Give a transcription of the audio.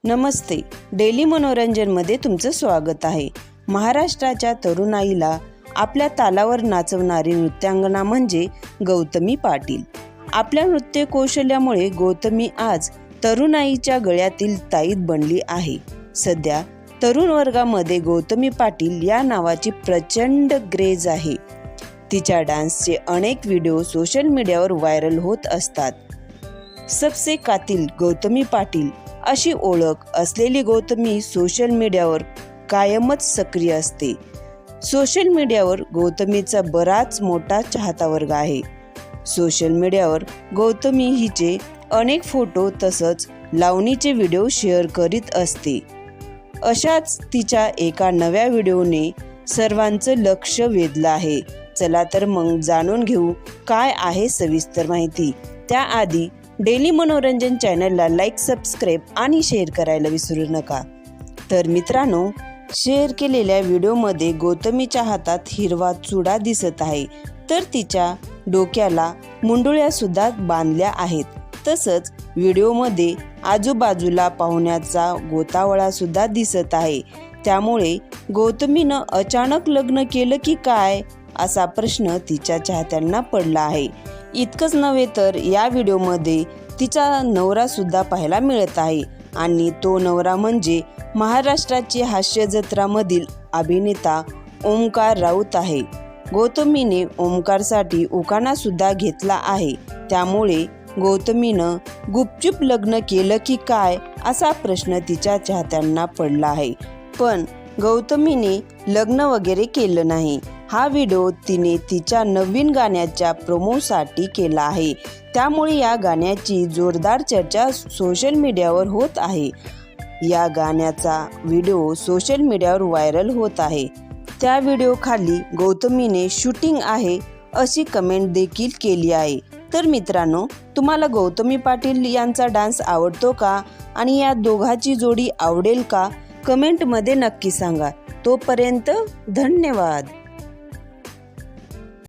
नमस्ते. Daily मनोरंजनमध्ये तुमचं स्वागत आहे. महाराष्ट्राच्या तरुणाईला आपल्या तालावर नाचवणारी नृत्यांगना म्हणजे गौतमी पाटील. आपल्या नृत्य कौशल्यामुळे गौतमी आज तरुणाईच्या गळ्यातील ताईत बनली आहे. सध्या तरुण वर्गामध्ये गौतमी पाटील या नावाची प्रचंड क्रेज आहे. तिच्या डान्सचे अनेक व्हिडिओ सोशल मीडियावर व्हायरल होत असतात. सबसे कातिल गौतमी पाटील अशी ओळख असलेली गौतमी सोशल मीडियावर कायमच सक्रिय असते. सोशल मीडियावर गौतमीचा बराच मोठा चाहता वर्ग आहे. सोशल मीडियावर गौतमी हिचे अनेक फोटो तसंच लावणीचे व्हिडिओ शेअर करीत असते. अशाच तिच्या एका नव्या व्हिडिओने सर्वांचं लक्ष वेधलं आहे. चला तर मग जाणून घेऊ काय आहे सविस्तर माहिती. त्याआधी डेली मनोरंजन चॅनलला लाईक, सबस्क्राईब आणि शेअर करायला विसरू नका. तर मित्रांनो, शेअर केलेल्या व्हिडिओमध्ये गौतमीच्या हातात हिरवा चुडा दिसत आहे, तर तिच्या डोक्याला मुंडुळ्या सुद्धा बांधल्या आहेत. तसंच व्हिडिओमध्ये आजूबाजूला पाहुण्याचा गोतावळा सुद्धा दिसत आहे. त्यामुळे गौतमीनं अचानक लग्न केलं की काय असा प्रश्न तिच्या चाहत्यांना पडला आहे. इतकंच नव्हे तर या व्हिडिओमध्ये तिचा नवरा सुद्धा पाहायला मिळत आहे आणि तो नवरा म्हणजे महाराष्ट्राची हास्य जत्रामधील अभिनेता ओमकार राऊत आहे. गौतमीने ओमकारसाठी उखाणा सुद्धा घेतला आहे. त्यामुळे गौतमीनं गुपचूप लग्न केलं की काय असा प्रश्न तिच्या चाहत्यांना पडला आहे. पण गौतमीने लग्न वगैरे केलं नाही. हा व्हिडिओ तिने तिच्या नवीन गाण्याच्या प्रोमोसाठी केला आहे. त्यामुळे या गाण्याची जोरदार चर्चा सोशल मीडियावर होत आहे. या गाण्याचा व्हिडिओ सोशल मीडियावर व्हायरल होत आहे. त्या व्हिडिओ खाली गौतमीने शूटिंग आहे अशी कमेंट देखील केली आहे. तर मित्रांनो, तुम्हाला गौतमी पाटील यांचा डान्स आवडतो का आणि या दोघांची जोडी आवडेल का? कमेंटमध्ये नक्की सांगा. तोपर्यंत धन्यवाद.